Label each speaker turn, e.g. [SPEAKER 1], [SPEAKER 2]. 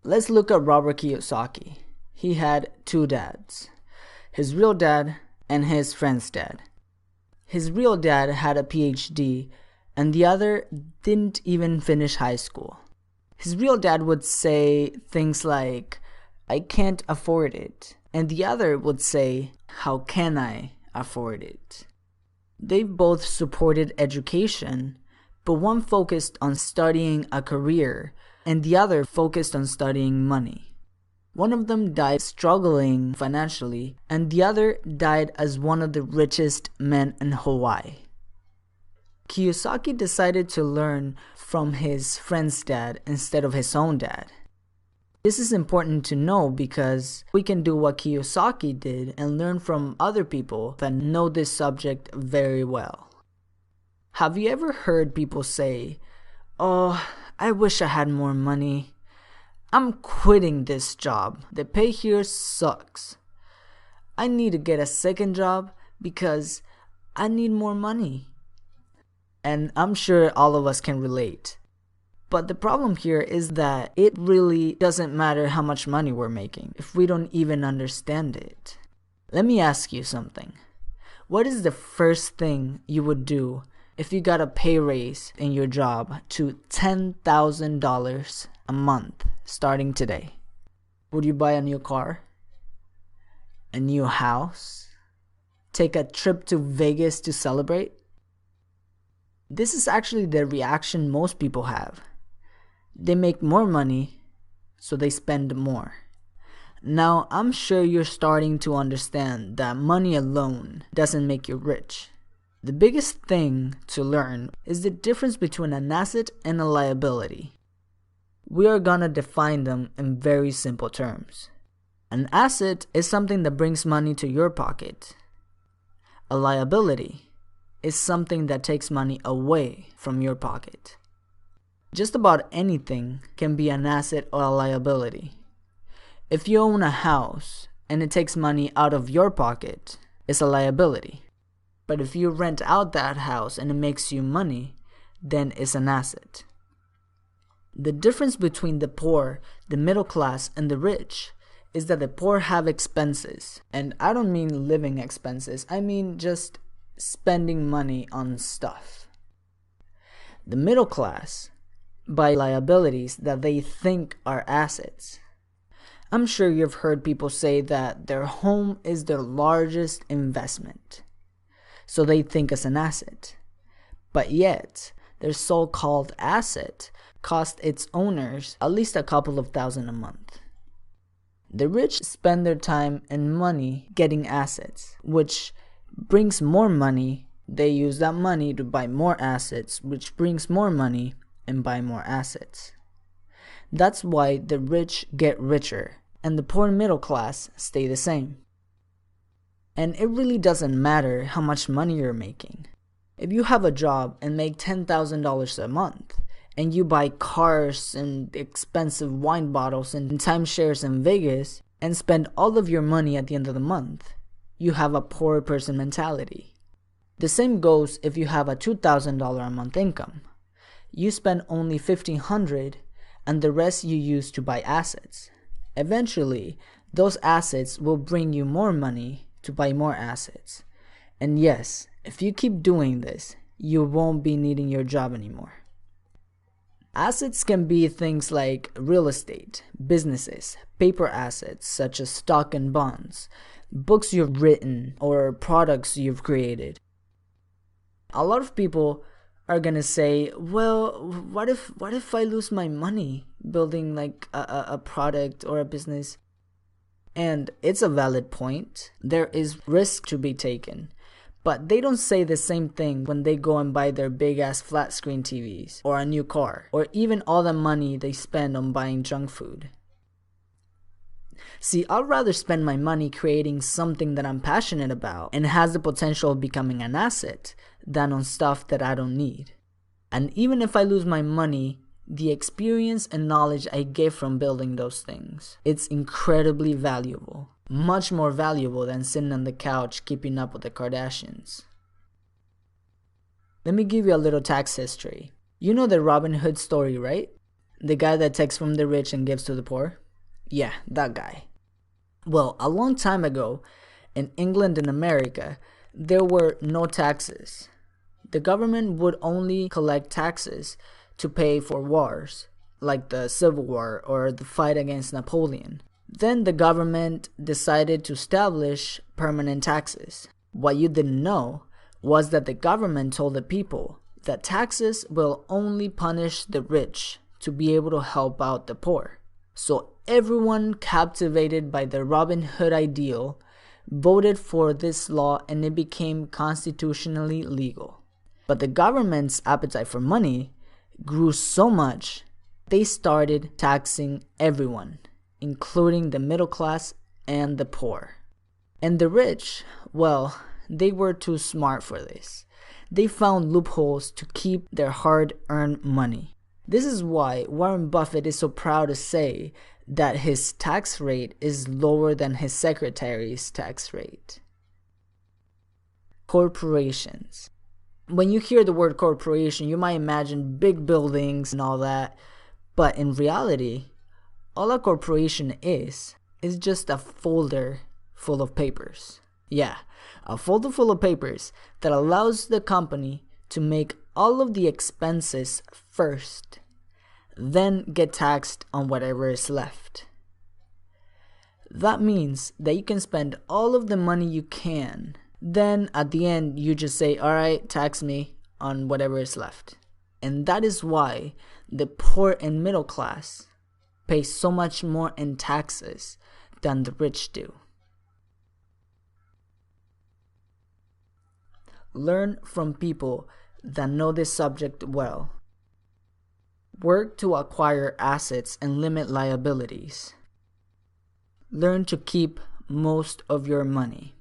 [SPEAKER 1] Let's look at Robert Kiyosaki. He had two dads, his real dad and his friend's dad. His real dad had a PhD and the other didn't even finish high school. His real dad would say things like, "I can't afford it," and the other would say, "How can I afford it?" They both supported education, but one focused on studying a career and the other focused on studying money. One of them died struggling financially, and the other died as one of the richest men in Hawaii. Kiyosaki decided to learn from his friend's dad instead of his own dad. This is important to know because we can do what Kiyosaki did and learn from other people that know this subject very well. Have you ever heard people say, "Oh, I wish I had more money. I'm quitting this job. The pay here sucks. I need to get a second job because I need more money." And I'm sure all of us can relate. But the problem here is that it really doesn't matter how much money we're making if we don't even understand it. Let me ask you something. What is the first thing you would do if you got a pay raise in your job to $10,000 a month starting today? Would you buy a new car? A new house? Take a trip to Vegas to celebrate? This is actually the reaction most people have. They make more money, so they spend more. Now, I'm sure you're starting to understand that money alone doesn't make you rich. The biggest thing to learn is the difference between an asset and a liability. We are gonna define them in very simple terms. An asset is something that brings money to your pocket. A liability is something that takes money away from your pocket. Just about anything can be an asset or a liability. If you own a house and it takes money out of your pocket, it's a liability. But if you rent out that house and it makes you money, then it's an asset. The difference between the poor, the middle class, and the rich is that the poor have expenses. And I don't mean living expenses, I mean just spending money on stuff. The middle class buy liabilities that they think are assets. I'm sure you've heard people say that their home is their largest investment, so they think it's an asset. But yet, their so-called asset costs its owners at least a couple of thousand a month. The rich spend their time and money getting assets, which brings more money. They use that money to buy more assets, which brings more money and buy more assets. That's why the rich get richer and the poor middle class stay the same. And it really doesn't matter how much money you're making. If you have a job and make $10,000 a month and you buy cars and expensive wine bottles and timeshares in Vegas and spend all of your money at the end of the month, you have a poor person mentality. The same goes if you have a $2,000 a month income. You spend only $1,500 and the rest you use to buy assets. Eventually, those assets will bring you more money to buy more assets. And yes, if you keep doing this, you won't be needing your job anymore. Assets can be things like real estate, businesses, paper assets such as stock and bonds, books you've written, or products you've created. A lot of people are gonna say, well, what if I lose my money building like a product or a business? And it's a valid point. There is risk to be taken. But they don't say the same thing when they go and buy their big ass flat screen TVs or a new car or even all the money they spend on buying junk food. See, I'd rather spend my money creating something that I'm passionate about and has the potential of becoming an asset than on stuff that I don't need. And even if I lose my money, the experience and knowledge I get from building those things, it's incredibly valuable. Much more valuable than sitting on the couch keeping up with the Kardashians. Let me give you a little tax history. You know the Robin Hood story, right? The guy that takes from the rich and gives to the poor? Yeah, that guy. Well, a long time ago, in England and America, there were no taxes. The government would only collect taxes to pay for wars, like the Civil War or the fight against Napoleon. Then the government decided to establish permanent taxes. What you didn't know was that the government told the people that taxes will only punish the rich to be able to help out the poor. So everyone captivated by the Robin Hood ideal voted for this law, and it became constitutionally legal. But the government's appetite for money grew so much, they started taxing everyone, including the middle class and the poor. And the rich, well, they were too smart for this. They found loopholes to keep their hard-earned money. This is why Warren Buffett is so proud to say that his tax rate is lower than his secretary's tax rate. Corporations. When you hear the word corporation, you might imagine big buildings and all that. But in reality, all a corporation is just a folder full of papers. Yeah, a folder full of papers that allows the company to make all of the expenses first, then get taxed on whatever is left. That means that you can spend all of the money you can. Then at the end, you just say, all right, tax me on whatever is left. And that is why the poor and middle class pay so much more in taxes than the rich do. Learn from people that know this subject well. Work to acquire assets and limit liabilities. Learn to keep most of your money.